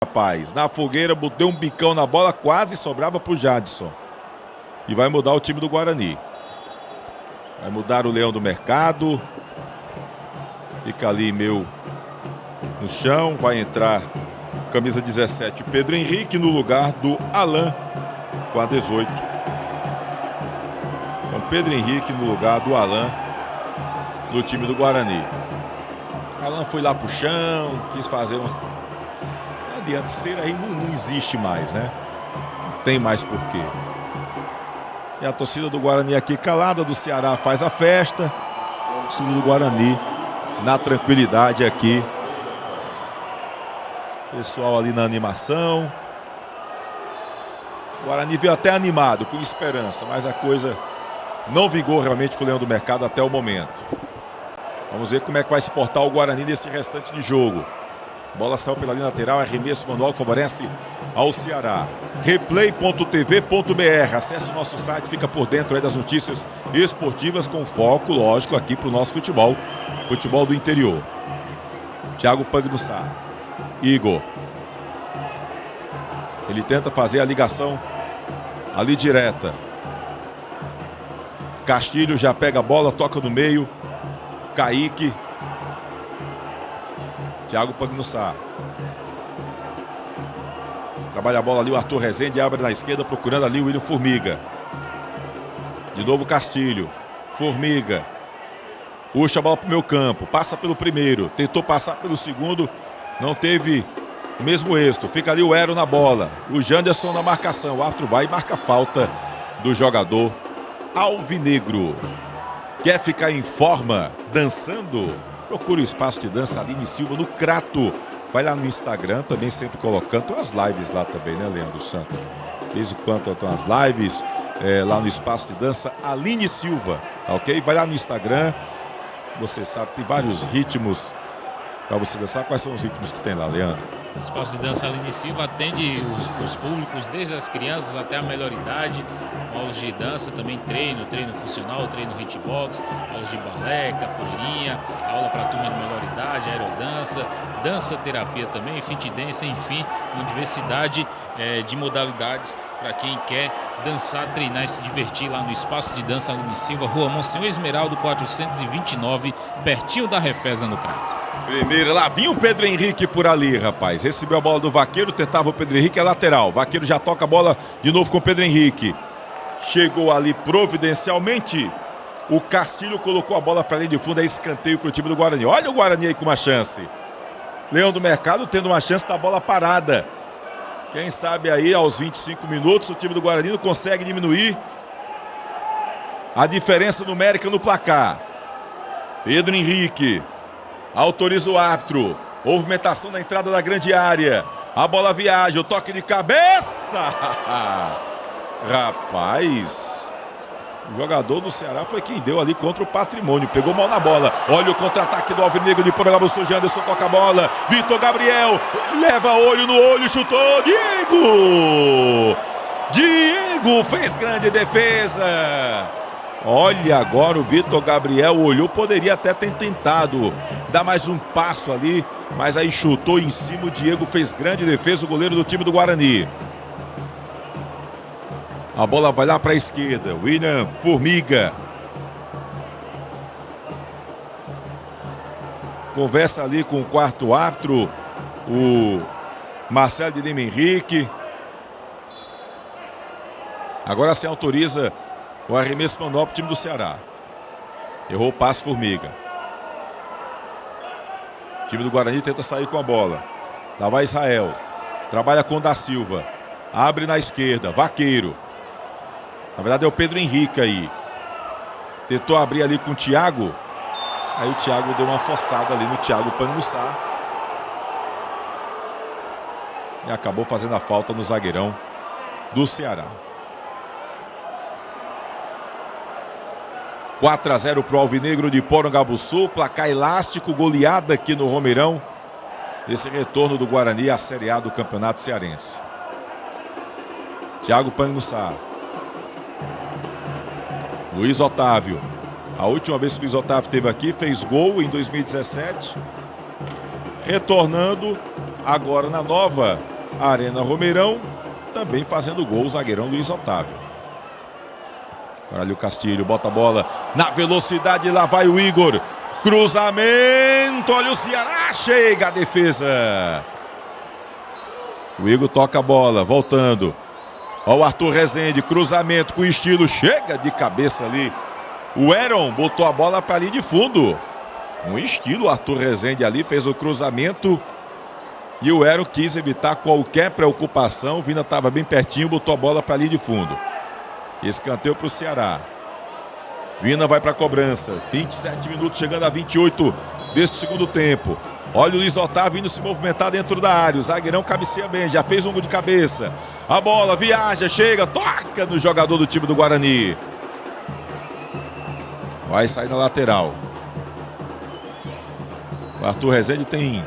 Rapaz, na fogueira, deu um bicão na bola, quase sobrava pro Jadson. E vai mudar o time do Guarani. Vai mudar o Leão do Mercado. Fica ali meio no chão. Vai entrar camisa 17, o Pedro Henrique, no lugar do Alan, com a 18. Então, Pedro Henrique no lugar do Alan, no time do Guarani. Alan foi lá pro chão, quis fazer uma... Não adianta ser aí, não existe mais, né? Não tem mais porquê. E a torcida do Guarani aqui calada, do Ceará faz a festa. A torcida do Guarani na tranquilidade aqui. Pessoal ali na animação. O Guarani veio até animado, com esperança, mas a coisa não vingou realmente pro Leão do Mercado até o momento. Vamos ver como é que vai se portar o Guarani nesse restante de jogo. Bola saiu pela linha lateral, arremesso manual que favorece ao Ceará. Replay.tv.br. Acesse o nosso site, fica por dentro aí das notícias esportivas com foco, lógico, aqui pro nosso futebol. Futebol do interior. Thiago Pagnussá. Igor. Ele tenta fazer a ligação ali direta. Castilho já pega a bola, toca no meio. Kaique. Thiago Pagnussá. Trabalha a bola ali o Arthur Rezende, abre na esquerda, procurando ali o William Formiga. De novo Castilho. Formiga. Puxa a bola para o meio campo, passa pelo primeiro, tentou passar pelo segundo, não teve o mesmo êxito. Fica ali o Ero na bola, o Janderson na marcação. O árbitro vai e marca a falta do jogador alvinegro. Quer ficar em forma dançando? Procure o espaço de dança Aline Silva no Crato. Vai lá no Instagram, também sempre colocando. Tem umas lives lá também, né, Leandro Santos? Desde quando estão as lives lá no espaço de dança Aline Silva, tá ok? Vai lá no Instagram. Você sabe, tem vários ritmos para você dançar. Quais são os ritmos que tem lá, Leandro? O espaço de dança Aline Silva atende os públicos, desde as crianças até a melhor idade. Aulas de dança, também treino funcional, treino hitbox, aulas de balé, capoeirinha, aula para turma de melhor idade, aerodança, dança terapia também, fit dance, enfim, uma diversidade de modalidades para quem quer dançar, treinar e se divertir lá no espaço de dança Aline Silva, Rua Monsenhor Esmeraldo 429, pertinho da Refesa, no Crato. Primeiro, lá vinha o Pedro Henrique por ali, rapaz. Recebeu a bola do Vaqueiro, tentava o Pedro Henrique, é lateral. Vaqueiro já toca a bola de novo com o Pedro Henrique. Chegou ali providencialmente. O Castilho colocou a bola para linha de fundo, é escanteio para o time do Guarani. Olha o Guarani aí com uma chance. Leão do Mercado tendo uma chance da bola parada. Quem sabe aí aos 25 minutos o time do Guarani não consegue diminuir a diferença numérica no placar. Pedro Henrique autoriza o árbitro. Movimentação na entrada da grande área. A bola viaja, o toque de cabeça. Rapaz, o jogador do Ceará foi quem deu ali contra o Patrimônio. Pegou mal na bola. Olha o contra-ataque do Alvinegro de Porangabuçu. Janderson toca a bola. Vitor Gabriel leva olho no olho, chutou. Diego fez grande defesa. Olha agora o Vitor Gabriel olhou, poderia até ter tentado dar mais um passo ali, mas aí chutou em cima, o Diego fez grande defesa, o goleiro do time do Guarani. A bola vai lá para a esquerda, William Formiga. Conversa ali com o quarto árbitro, o Marcelo de Lima Henrique. Agora se autoriza o arremesso manual para o time do Ceará. Errou o passe Formiga. O time do Guarani tenta sair com a bola. Lá vai Israel. Trabalha com o Da Silva. Abre na esquerda. Vaqueiro. Na verdade é o Pedro Henrique aí. Tentou abrir ali com o Thiago. Aí o Thiago deu uma forçada ali no Thiago Pagnussá. E acabou fazendo a falta no zagueirão do Ceará. 4-0 para o Alvinegro de Porangabuçu. Placar elástico, goleada aqui no Romeirão. Esse retorno do Guarani à Série A do Campeonato Cearense. Thiago Pagnussá. Luiz Otávio. A última vez que o Luiz Otávio esteve aqui, fez gol em 2017. Retornando agora na nova Arena Romeirão, também fazendo gol o zagueirão Luiz Otávio. Olha ali o Castilho, bota a bola na velocidade, lá vai o Igor. Cruzamento, olha o Ceará, chega a defesa. O Igor toca a bola, voltando. Olha o Arthur Rezende, cruzamento com estilo, chega de cabeça ali. O Heron botou a bola para ali de fundo. Um estilo, o Arthur Rezende ali fez o cruzamento. E o Heron quis evitar qualquer preocupação. O Vina estava bem pertinho, botou a bola para ali de fundo. Escanteio para o Ceará. Vina vai para a cobrança. 27 minutos, chegando a 28 deste segundo tempo. Olha o Luiz Otávio indo se movimentar dentro da área. O zagueirão cabeceia bem, já fez um gol de cabeça. A bola viaja, chega, toca no jogador do time do Guarani. Vai sair na lateral. O Arthur Rezende tem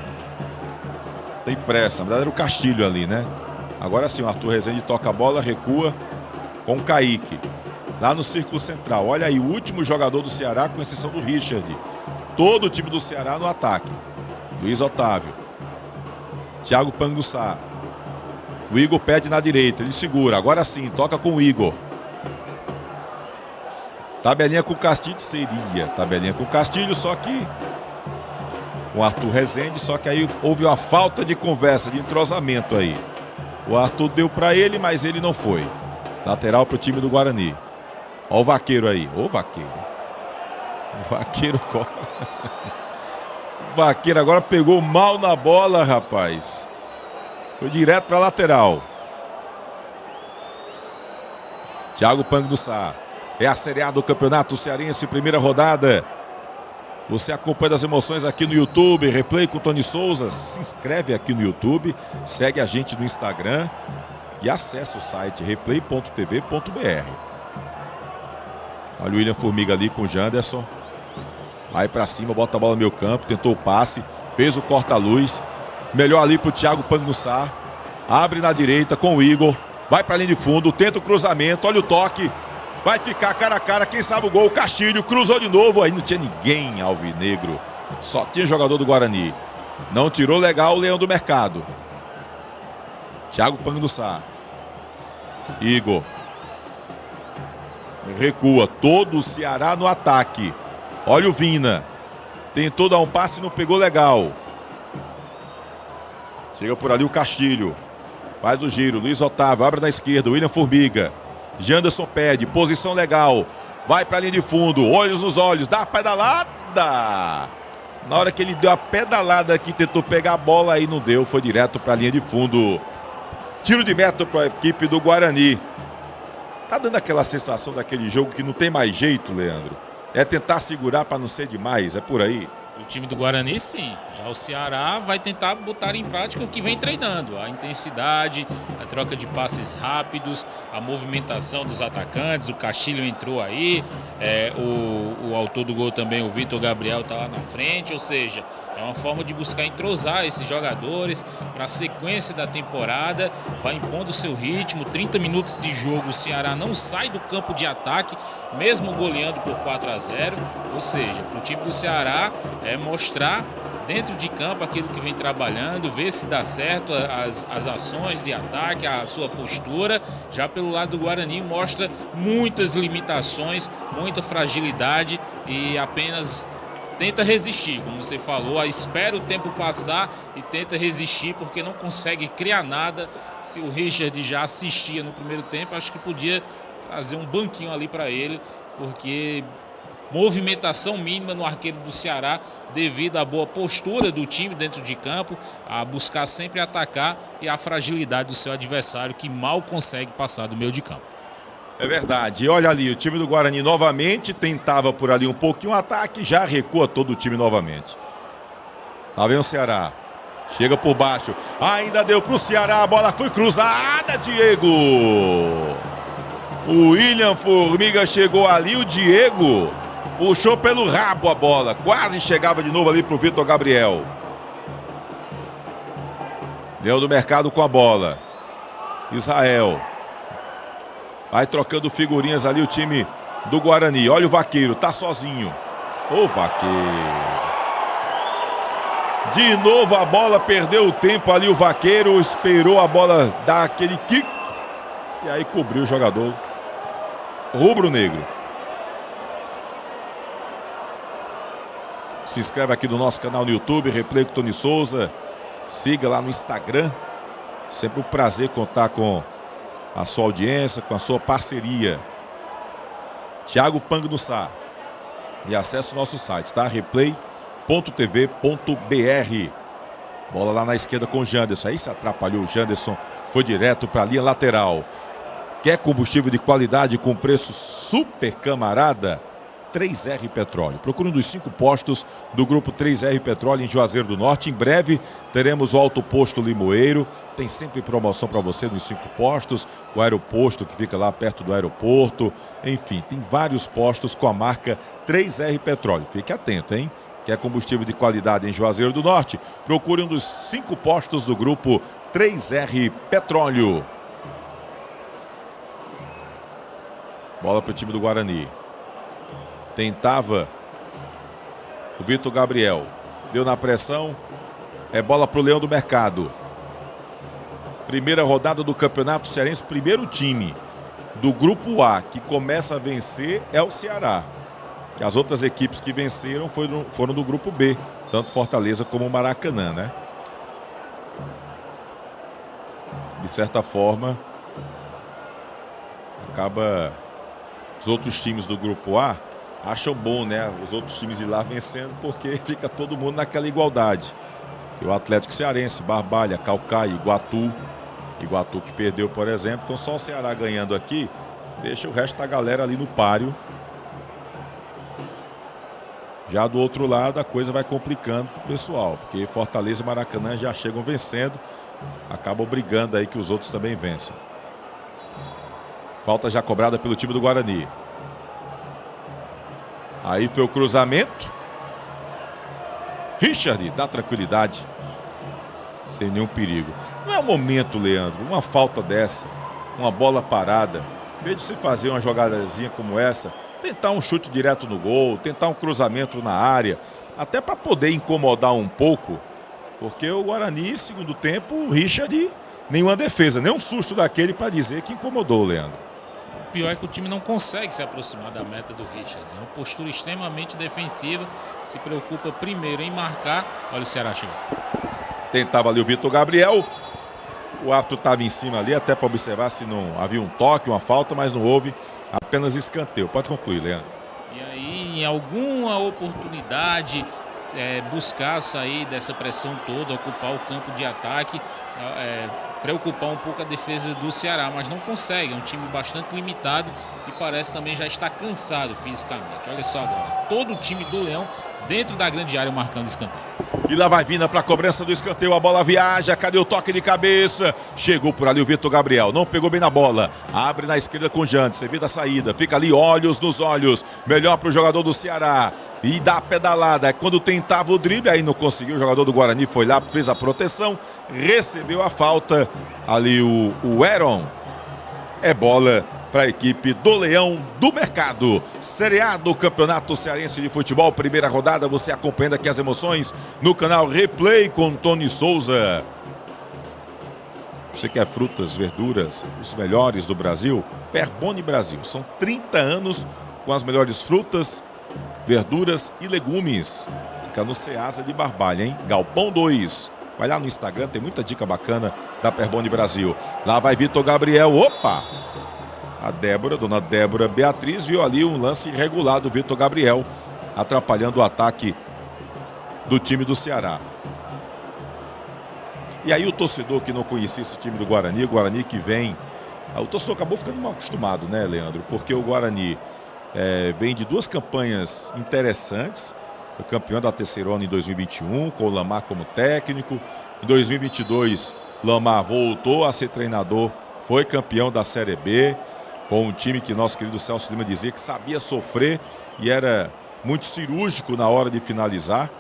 pressa. Na verdade era o Castilho ali, né? Agora sim, o Arthur Rezende toca a bola, recua com o Kaique. Lá no círculo central. Olha aí, o último jogador do Ceará, com exceção do Richard. Todo o time do Ceará no ataque. Luiz Otávio. Thiago Pangussá. O Igor pede na direita, ele segura. Agora sim, toca com o Igor. Tabelinha com o Castilho seria. Tabelinha com o Castilho, só que com o Arthur Rezende, só que aí houve uma falta de conversa, de entrosamento aí. O Arthur deu para ele, mas ele não foi. Lateral para o time do Guarani. Olha o Vaqueiro aí. Ô Vaqueiro. O Vaqueiro corre. O Vaqueiro agora pegou mal na bola, rapaz. Foi direto para a lateral. Thiago Pangussá. É a Série A do Campeonato Cearense, primeira rodada. Você acompanha as emoções aqui no YouTube, Replay com Tony Souza. Se inscreve aqui no YouTube, segue a gente no Instagram e acessa o site replay.tv.br. Olha o William Formiga ali com o Janderson. Vai pra cima, bota a bola no meio campo, tentou o passe, fez o corta-luz. Melhor ali pro Thiago Pangussá. Abre na direita com o Igor. Vai pra linha de fundo, tenta o cruzamento, olha o toque. Vai ficar cara a cara, quem sabe o gol. O Castilho cruzou de novo, aí não tinha ninguém alvinegro. Só tinha jogador do Guarani. Não tirou legal o Leão do Mercado. Thiago Pangussá. Igor. Recua, todo o Ceará no ataque. Olha o Vina. Tentou dar um passe e não pegou legal. Chega por ali o Castilho. Faz o giro, Luiz Otávio, abre na esquerda, William Formiga. Janderson pede, posição legal. Vai para a linha de fundo, olhos nos olhos, dá a pedalada. Na hora que ele deu a pedalada aqui, tentou pegar a bola, aí não deu, foi direto para a linha de fundo. Tiro de meta para a equipe do Guarani. Tá dando aquela sensação daquele jogo que não tem mais jeito, Leandro. É tentar segurar para não ser demais, é por aí. O time do Guarani, sim. Já o Ceará vai tentar botar em prática o que vem treinando. A intensidade, a troca de passes rápidos, a movimentação dos atacantes. O Castilho entrou aí. O autor do gol também, o Vitor Gabriel, está lá na frente. Ou seja, é uma forma de buscar entrosar esses jogadores para a sequência da temporada. Vai impondo o seu ritmo. 30 minutos de jogo, o Ceará não sai do campo de ataque, mesmo goleando por 4-0. Ou seja, para o time do Ceará é mostrar dentro de campo aquilo que vem trabalhando, ver se dá certo as ações de ataque, a sua postura. Já pelo lado do Guarani mostra muitas limitações, muita fragilidade e apenas tenta resistir, como você falou, espera o tempo passar e tenta resistir porque não consegue criar nada. Se o Richard já assistia no primeiro tempo, acho que podia trazer um banquinho ali para ele, porque movimentação mínima no arqueiro do Ceará devido à boa postura do time dentro de campo, a buscar sempre atacar e a fragilidade do seu adversário que mal consegue passar do meio de campo. É verdade. E olha ali, o time do Guarani novamente tentava por ali um pouquinho o ataque, já recua todo o time novamente. Lá vem o Ceará. Chega por baixo. Ainda deu para o Ceará, a bola foi cruzada, Diego. O William Formiga chegou ali, o Diego puxou pelo rabo a bola. Quase chegava de novo ali para o Vitor Gabriel. Leão do Mercado com a bola. Israel. Vai trocando figurinhas ali o time do Guarani. Olha o Vaqueiro, tá sozinho. Ô Vaqueiro. De novo a bola, perdeu o tempo ali o Vaqueiro, esperou a bola dar aquele kick e aí cobriu o jogador rubro-negro. Se inscreve aqui no nosso canal no YouTube, Replay com Tony Souza. Siga lá no Instagram. Sempre um prazer contar com a sua audiência, com a sua parceria. Thiago Pang no Sá. E acesse o nosso site, tá? Replay.tv.br. Bola lá na esquerda com o Janderson. Aí se atrapalhou o Janderson. Foi direto para a linha lateral. Quer combustível de qualidade com preço super camarada? 3R Petróleo. Procure um dos 5 postos do grupo 3R Petróleo em Juazeiro do Norte. Em breve teremos o Alto Posto Limoeiro. Tem sempre promoção para você nos 5 postos. O aeroposto que fica lá perto do aeroporto. Enfim, tem vários postos com a marca 3R Petróleo. Fique atento, hein? Quer combustível de qualidade em Juazeiro do Norte? Procure um dos 5 postos do grupo 3R Petróleo. Bola para o time do Guarani. Tentava o Vitor Gabriel. Deu na pressão. É bola para o Leão do Mercado. Primeira rodada do Campeonato Cearense. Primeiro time do Grupo A que começa a vencer é o Ceará. Que as outras equipes que venceram foram do Grupo B. Tanto Fortaleza como o Maracanã, né? De certa forma, acaba os outros times do Grupo A acham bom, né? Os outros times ir lá vencendo, porque fica todo mundo naquela igualdade. E o Atlético Cearense, Barbalha, Caucaia, Iguatu que perdeu, por exemplo. Então só o Ceará ganhando aqui, deixa o resto da galera ali no páreo. Já do outro lado a coisa vai complicando pro pessoal, porque Fortaleza e Maracanã já chegam vencendo, acabam brigando aí que os outros também vençam. Falta já cobrada pelo time do Guarani. Aí foi o cruzamento. Richard dá tranquilidade. Sem nenhum perigo. Não é o momento, Leandro, uma falta dessa, uma bola parada, em vez de se fazer uma jogadazinha como essa, tentar um chute direto no gol, tentar um cruzamento na área, até para poder incomodar um pouco, porque o Guarani, segundo tempo, o Richard, nenhuma defesa, nem um susto daquele para dizer que incomodou, Leandro. O pior é que o time não consegue se aproximar da meta do Richard. É uma postura extremamente defensiva. Se preocupa primeiro em marcar. Olha o Ceará chegando. Tentava ali o Vitor Gabriel. O árbitro estava em cima ali, até para observar se não havia um toque, uma falta, mas não houve. Apenas escanteio. Pode concluir, Leandro. E aí, em alguma oportunidade, buscar sair dessa pressão toda, ocupar o campo de ataque, preocupar um pouco a defesa do Ceará, mas não consegue. É um time bastante limitado e parece também já estar cansado fisicamente. Olha só agora, todo o time do Leão dentro da grande área marcando escanteio. E lá vai Vina para a cobrança do escanteio, a bola viaja, cadê o toque de cabeça? Chegou por ali o Vitor Gabriel, não pegou bem na bola, abre na esquerda com o Jantes, evita a saída, fica ali olhos nos olhos, melhor para o jogador do Ceará. E dá a pedalada, quando tentava o drible, aí não conseguiu, o jogador do Guarani foi lá, fez a proteção, recebeu a falta, ali o Heron. É bola para a equipe do Leão do Mercado. Série A do Campeonato Cearense de Futebol, primeira rodada, você acompanhando aqui as emoções no canal Replay com Tony Souza. Você quer frutas, verduras, os melhores do Brasil? Perboni Brasil, são 30 anos com as melhores frutas, verduras e legumes. Fica no Ceasa de Barbalha, hein? Galpão 2. Vai lá no Instagram, tem muita dica bacana da Perboni Brasil. Lá vai Vitor Gabriel, opa! A dona Débora Beatriz, viu ali um lance irregular do Vitor Gabriel, atrapalhando o ataque do time do Ceará. E aí o torcedor que não conhecia esse time do Guarani, o Guarani que vem... O torcedor acabou ficando mal acostumado, né, Leandro? Porque o Guarani vem de 2 campanhas interessantes. Foi campeão da Terceirona em 2021, com o Lamar como técnico. Em 2022, Lamar voltou a ser treinador, foi campeão da Série B, com um time que nosso querido Celso Lima dizia que sabia sofrer e era muito cirúrgico na hora de finalizar,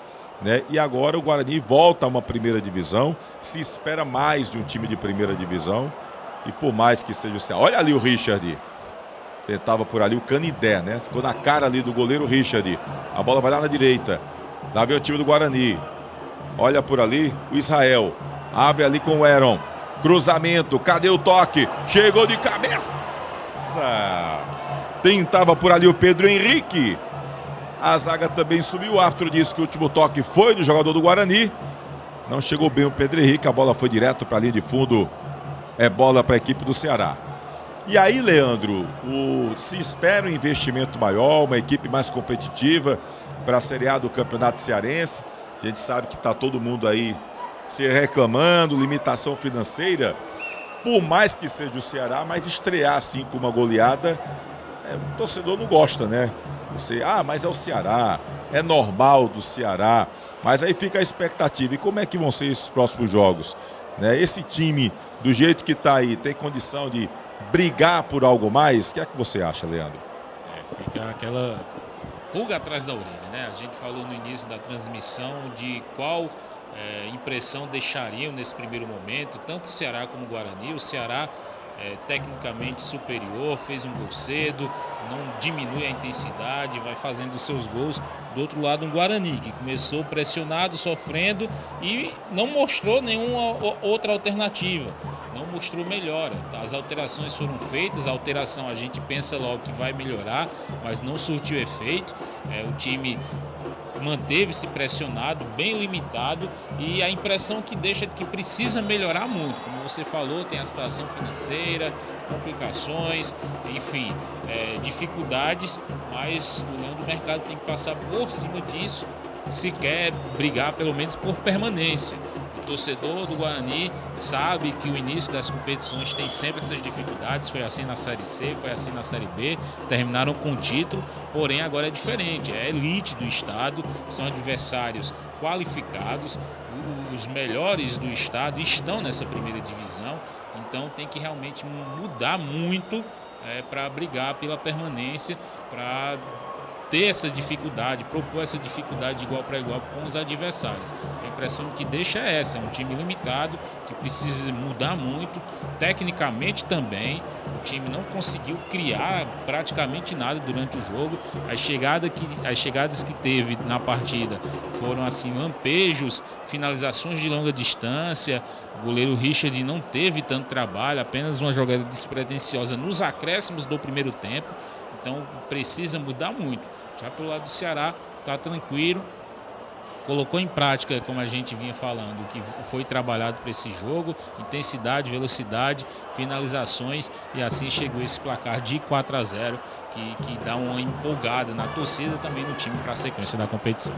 né? E agora o Guarani volta a uma primeira divisão, se espera mais de um time de primeira divisão, e por mais que seja o Ceará. Olha ali o Richard, tentava por ali o Canidé, né? Ficou na cara ali do goleiro Richard, a bola vai lá na direita, lá vem o time do Guarani, Olha por ali o Israel. Abre ali com o Heron. Cruzamento. Cadê o toque? Chegou de cabeça. Tentava por ali o Pedro Henrique. A zaga também subiu. O árbitro disse que o último toque foi do jogador do Guarani. Não chegou bem o Pedro Henrique. A bola foi direto para a linha de fundo. É bola para a equipe do Ceará. E aí, Leandro, se espera um investimento maior, uma equipe mais competitiva para a Série A do Campeonato Cearense. A gente sabe que está todo mundo aí se reclamando, limitação financeira. Por mais que seja o Ceará, mas estrear assim com uma goleada, o torcedor não gosta, né? Você, mas é o Ceará, é normal do Ceará. Mas aí fica a expectativa. E como é que vão ser esses próximos jogos? Né? Esse time, do jeito que está aí, tem condição de brigar por algo mais? O que é que você acha, Leandro? Fica aquela pulga atrás da orelha, né? A gente falou no início da transmissão de qual impressão deixariam nesse primeiro momento, tanto o Ceará como o Guarani. O Ceará tecnicamente superior, fez um gol cedo, não diminui a intensidade, vai fazendo os seus gols. Do outro lado, um Guarani que começou pressionado, sofrendo e não mostrou nenhuma outra alternativa, não mostrou melhora. As alterações foram feitas, a alteração a gente pensa logo que vai melhorar, mas não surtiu efeito. O time manteve-se pressionado, bem limitado, e a impressão que deixa é que precisa melhorar muito. Como você falou, tem a situação financeira, complicações, enfim, dificuldades, mas o leão do mercado tem que passar por cima disso se quer brigar pelo menos por permanência. O torcedor do Guarani sabe que o início das competições tem sempre essas dificuldades. Foi assim na Série C, foi assim na Série B, terminaram com o título, porém agora é diferente, é elite do estado, são adversários qualificados, os melhores do estado estão nessa primeira divisão, então tem que realmente mudar muito para brigar pela permanência, para ter essa dificuldade, propor essa dificuldade de igual para igual com os adversários. A impressão que deixa é essa, é um time limitado, que precisa mudar muito, tecnicamente também. O time não conseguiu criar praticamente nada durante o jogo. As chegadas que teve na partida foram assim, lampejos, finalizações de longa distância. O goleiro Richard não teve tanto trabalho, apenas uma jogada despretensiosa nos acréscimos do primeiro tempo. Então precisa mudar muito. Já pelo lado do Ceará, está tranquilo. Colocou em prática, como a gente vinha falando, o que foi trabalhado para esse jogo: intensidade, velocidade, finalizações, e assim chegou esse placar de 4-0, que dá uma empolgada na torcida, também no time para a sequência da competição.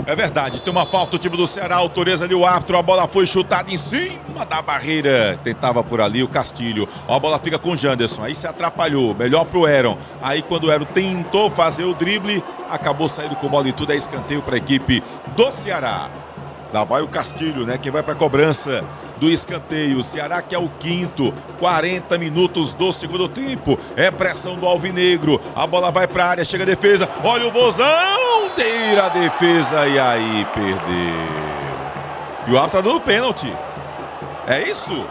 É verdade, tem uma falta o time do Ceará, autoriza ali o árbitro, a bola foi chutada em cima da barreira, tentava por ali o Castilho, a bola fica com o Janderson, aí se atrapalhou, melhor pro Heron, aí quando o Heron tentou fazer o drible, acabou saindo com bola e tudo, é escanteio para a equipe do Ceará. Lá vai o Castilho, né, quem vai para a cobrança do escanteio. O Ceará que é o quinto, 40 minutos do segundo tempo. É pressão do Alvinegro. A bola vai para a área, chega a defesa. Olha o Vozão, tira a defesa e aí perdeu. E o árbitro tá dando pênalti. É isso?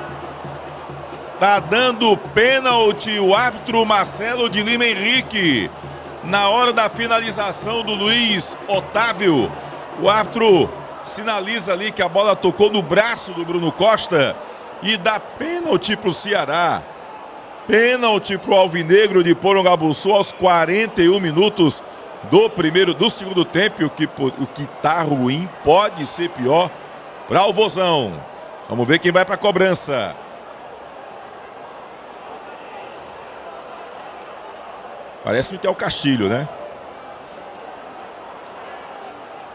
Tá dando pênalti o árbitro Marcelo de Lima Henrique. Na hora da finalização do Luiz Otávio, o árbitro sinaliza ali que a bola tocou no braço do Bruno Costa e dá pênalti para o Ceará. Pênalti para o Alvinegro de Porongabuçu aos 41 minutos do segundo tempo. O que tá ruim pode ser pior para o Vozão. Vamos ver quem vai para a cobrança. Parece-me que é o Castilho, né?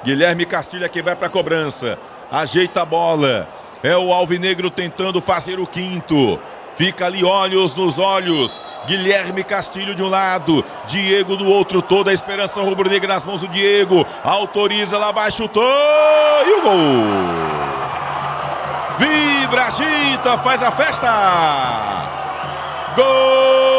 Guilherme Castilho é quem vai para a cobrança. Ajeita a bola. É o Alvinegro tentando fazer o quinto. Fica ali olhos nos olhos. Guilherme Castilho de um lado, Diego do outro. Toda a esperança rubro-negra nas mãos do Diego. Autoriza, lá vai, chutou e o gol. Vibra, agita, faz a festa. Gol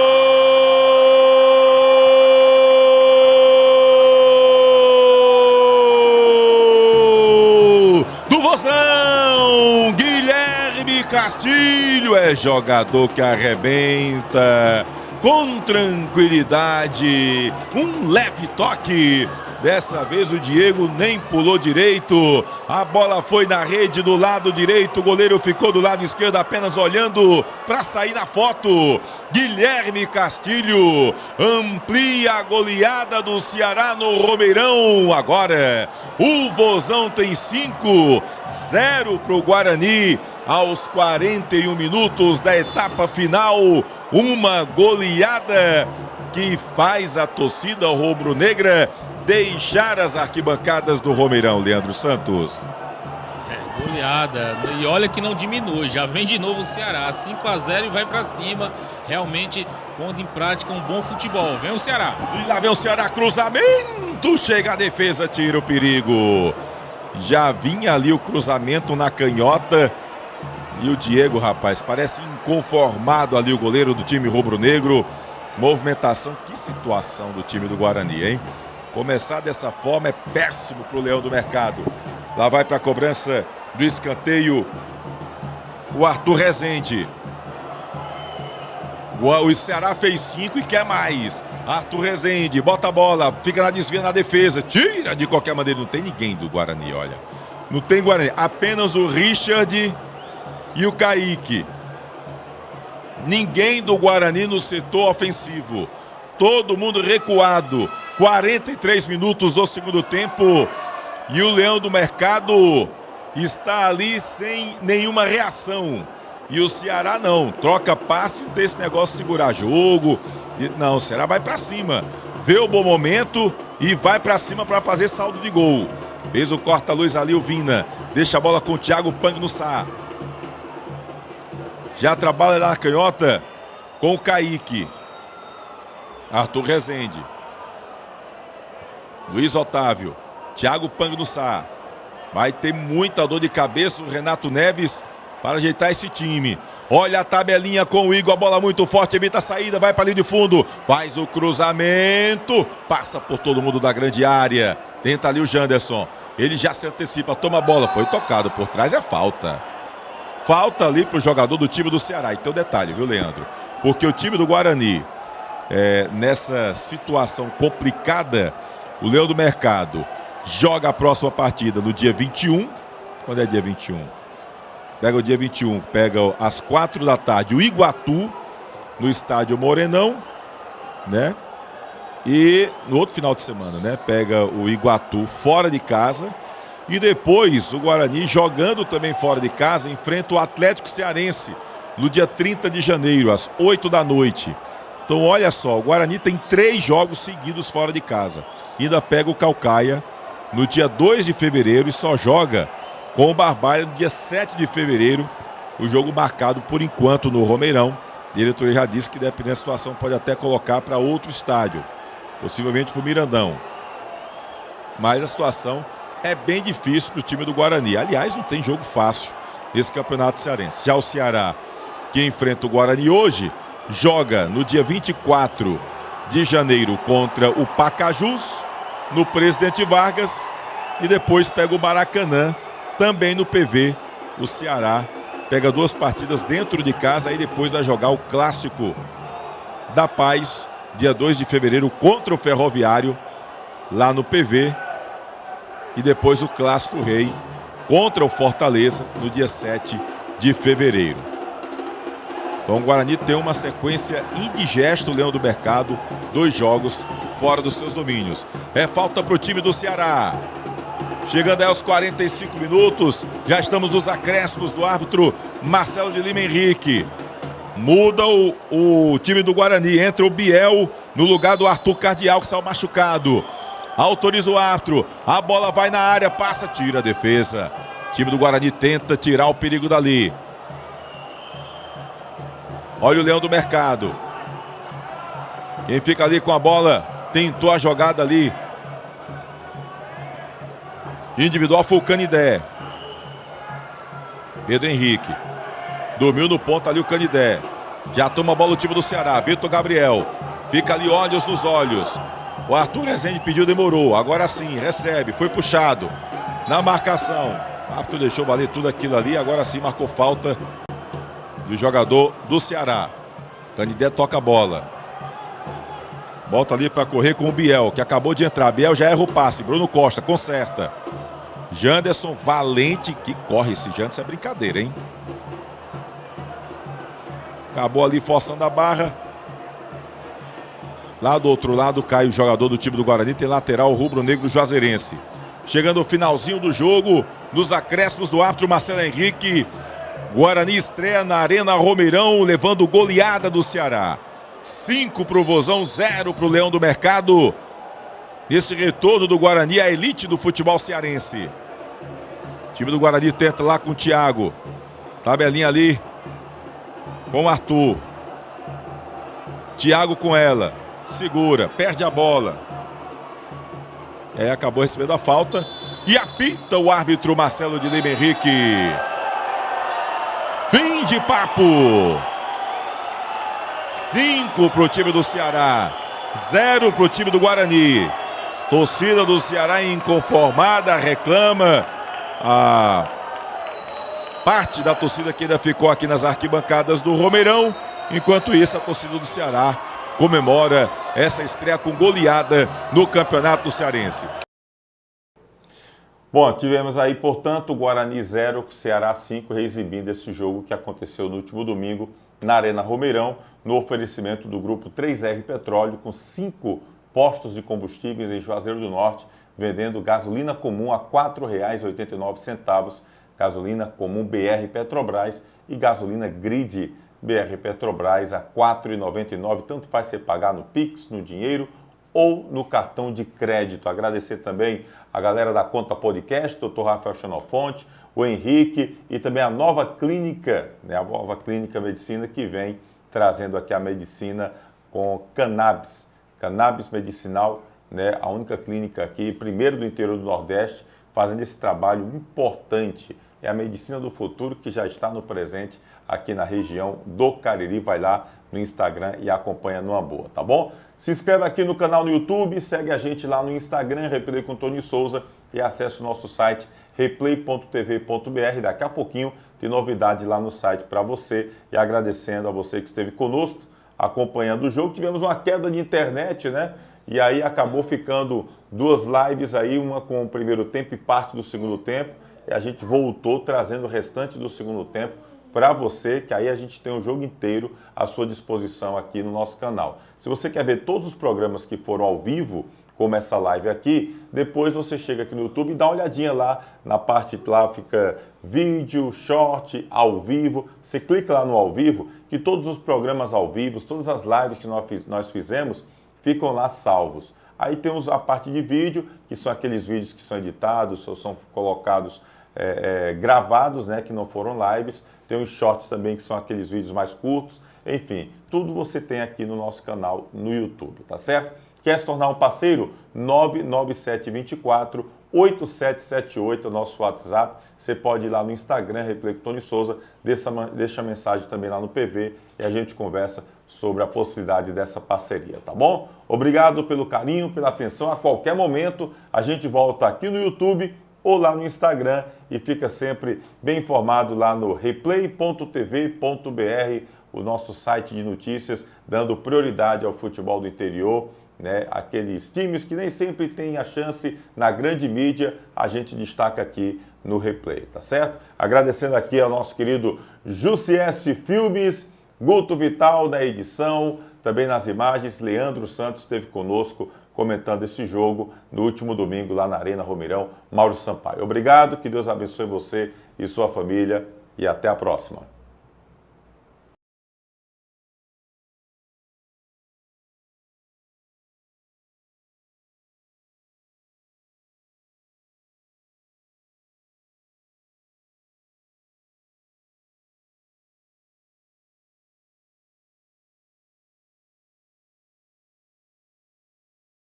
do Vozão. Guilherme Castilho é jogador que arrebenta com tranquilidade, um leve toque. Dessa vez o Diego nem pulou direito. A bola foi na rede do lado direito. O goleiro ficou do lado esquerdo apenas olhando para sair na foto. Guilherme Castilho amplia a goleada do Ceará no Romeirão. Agora o Vozão tem 5-0 para o Guarani. Aos 41 minutos da etapa final. Uma goleada que faz a torcida rubro-negra deixar as arquibancadas do Romeirão, Leandro Santos. Goleada. E olha que não diminui. Já vem de novo o Ceará. 5-0 e vai pra cima. Realmente pondo em prática um bom futebol. Vem o Ceará. E lá vem o Ceará. Cruzamento. Chega a defesa. Tira o perigo. Já vinha ali o cruzamento na canhota. E o Diego, rapaz, parece inconformado ali o goleiro do time rubro-negro. Movimentação. Que situação do time do Guarani, hein? Começar dessa forma é péssimo para o Leão do Mercado. Lá vai para a cobrança do escanteio o Arthur Rezende. O Ceará fez 5 e quer mais. Arthur Rezende bota a bola, fica na desvia na defesa. Tira de qualquer maneira. Não tem ninguém do Guarani, olha. Não tem Guarani. Apenas o Richard e o Kaique. Ninguém do Guarani no setor ofensivo. Todo mundo recuado. 43 minutos do segundo tempo. E o Leão do Mercado está ali sem nenhuma reação. E o Ceará não. Troca passe desse negócio de segurar jogo. Não, o Ceará vai para cima. Vê o bom momento e vai para cima para fazer saldo de gol. Fez o corta-luz ali o Vina. Deixa a bola com o Thiago Pangnussá. Já trabalha na canhota com o Kaique. Arthur Rezende. Luiz Otávio. Thiago Pangnussá. Vai ter muita dor de cabeça o Renato Neves para ajeitar esse time. Olha a tabelinha com o Igor. A bola muito forte, evita a saída, vai para a linha de fundo. Faz o cruzamento. Passa por todo mundo da grande área. Tenta ali o Janderson. Ele já se antecipa, toma a bola. Foi tocado por trás, é falta. Falta ali para o jogador do time do Ceará. E tem um detalhe, viu, Leandro? Porque o time do Guarani, nessa situação complicada, o Leão do Mercado joga a próxima partida no dia 21. Quando é dia 21? Pega o dia 21, pega às 4 da tarde o Iguatu, no estádio Morenão, né? E no outro final de semana, né? Pega o Iguatu fora de casa. E depois o Guarani, jogando também fora de casa, enfrenta o Atlético Cearense no dia 30 de janeiro, às 8 da noite. Então olha só, o Guarani tem 3 jogos seguidos fora de casa. Ainda pega o Caucaia no dia 2 de fevereiro e só joga com o Barbalha no dia 7 de fevereiro. O jogo marcado por enquanto no Romeirão. A diretoria já disse que dependendo da situação pode até colocar para outro estádio, possivelmente para o Mirandão. Mas a situação é bem difícil para o time do Guarani. Aliás, não tem jogo fácil nesse campeonato cearense. Já o Ceará, que enfrenta o Guarani hoje, joga no dia 24 de janeiro contra o Pacajus, no Presidente Vargas, e depois pega o Maracanã, também no PV. O Ceará pega 2 partidas dentro de casa, aí depois vai jogar o Clássico da Paz, dia 2 de fevereiro, contra o Ferroviário, lá no PV. E depois o Clássico Rei contra o Fortaleza no dia 7 de fevereiro. Então o Guarani tem uma sequência indigesta, o Leão do Mercado, 2 jogos fora dos seus domínios. É falta para o time do Ceará. Chegando aí aos 45 minutos, já estamos nos acréscimos do árbitro Marcelo de Lima Henrique. Muda o time do Guarani, entra o Biel no lugar do Arthur Cardial, que saiu machucado. Autoriza o árbitro, a bola vai na área, passa, tira a defesa. O time do Guarani tenta tirar o perigo dali. Olha o Leão do Mercado. Quem fica ali com a bola, tentou a jogada ali. Individual foi o Canidé. Pedro Henrique. Dormiu no ponto ali o Canidé. Já toma a bola o time do Ceará. Vitor Gabriel. Fica ali olhos nos olhos. O Arthur Rezende pediu, demorou. Agora sim, recebe. Foi puxado. Na marcação. O árbitro deixou valer tudo aquilo ali. Agora sim marcou falta do jogador do Ceará. Canidé toca a bola. Volta ali para correr com o Biel, que acabou de entrar. Biel já erra o passe. Bruno Costa conserta. Janderson, valente, que corre esse Janderson, é brincadeira, hein? Acabou ali forçando a barra. Lá do outro lado cai o jogador do time do Guarani. Tem lateral rubro-negro Juazeirense. Chegando o finalzinho do jogo, nos acréscimos do árbitro Marcelo Henrique. Guarani estreia na Arena Romeirão, levando goleada do Ceará. 5 para o Vozão, 0 para o Leão do Mercado. Esse retorno do Guarani à elite do futebol cearense. O time do Guarani tenta lá com o Thiago. Tabelinha ali com o Arthur. Thiago com ela. Segura, perde a bola. Acabou recebendo a falta. E apita o árbitro Marcelo de Lima Henrique. Fim de papo. 5 para o time do Ceará. 0 para o time do Guarani. Torcida do Ceará inconformada, reclama. A parte da torcida que ainda ficou aqui nas arquibancadas do Romeirão. Enquanto isso, a torcida do Ceará comemora essa estreia com goleada no Campeonato Cearense. Bom, tivemos aí, portanto, o Guarani 0, Ceará 5, reexibindo esse jogo que aconteceu no último domingo na Arena Romeirão, no oferecimento do grupo 3R Petróleo, com 5 postos de combustíveis em Juazeiro do Norte, vendendo gasolina comum a R$ 4,89, gasolina comum BR Petrobras e gasolina Grid BR Petrobras a R$ 4,99, tanto faz você pagar no Pix, no dinheiro ou no cartão de crédito. Agradecer também a galera da Conta Podcast, Dr. Rafael Xenofonte, o Henrique e também a Nova Clínica, né, a Nova Clínica Medicina, que vem trazendo aqui a medicina com cannabis medicinal, né, a única clínica aqui, primeiro do interior do Nordeste, fazendo esse trabalho importante. É a medicina do futuro que já está no presente aqui na região do Cariri. Vai lá no Instagram e acompanha numa boa, tá bom? Se inscreve aqui no canal no YouTube, segue a gente lá no Instagram, Replay com Tony Souza, e acesse o nosso site replay.tv.br. Daqui a pouquinho tem novidade lá no site para você. E agradecendo a você que esteve conosco, acompanhando o jogo. Tivemos uma queda de internet, né? E aí acabou ficando 2 lives aí, uma com o primeiro tempo e parte do segundo tempo. E a gente voltou trazendo o restante do segundo tempo para você, que aí a gente tem o jogo inteiro à sua disposição aqui no nosso canal. Se você quer ver todos os programas que foram ao vivo, como essa live aqui, depois você chega aqui no YouTube e dá uma olhadinha lá, na parte lá fica vídeo, short, ao vivo. Você clica lá no ao vivo, que todos os programas ao vivo, todas as lives que nós fizemos, ficam lá salvos. Aí temos a parte de vídeo, que são aqueles vídeos que são editados, ou são colocados gravados, né, que não foram lives. Tem os shorts também, que são aqueles vídeos mais curtos. Enfim, tudo você tem aqui no nosso canal no YouTube, tá certo? Quer se tornar um parceiro? 99724-8778 é o nosso WhatsApp. Você pode ir lá no Instagram, Replay com Tony Souza, deixa a mensagem também lá no PV e a gente conversa sobre a possibilidade dessa parceria, tá bom? Obrigado pelo carinho, pela atenção. A qualquer momento a gente volta aqui no YouTube ou lá no Instagram e fica sempre bem informado lá no replay.tv.br, o nosso site de notícias, dando prioridade ao futebol do interior, né? Aqueles times que nem sempre têm a chance na grande mídia, a gente destaca aqui no Replay, tá certo? Agradecendo aqui ao nosso querido Jussiesse Filmes, Guto Vital na edição, também nas imagens, Leandro Santos esteve conosco comentando esse jogo no último domingo lá na Arena Romeirão, Mauro Sampaio. Obrigado, que Deus abençoe você e sua família e até a próxima.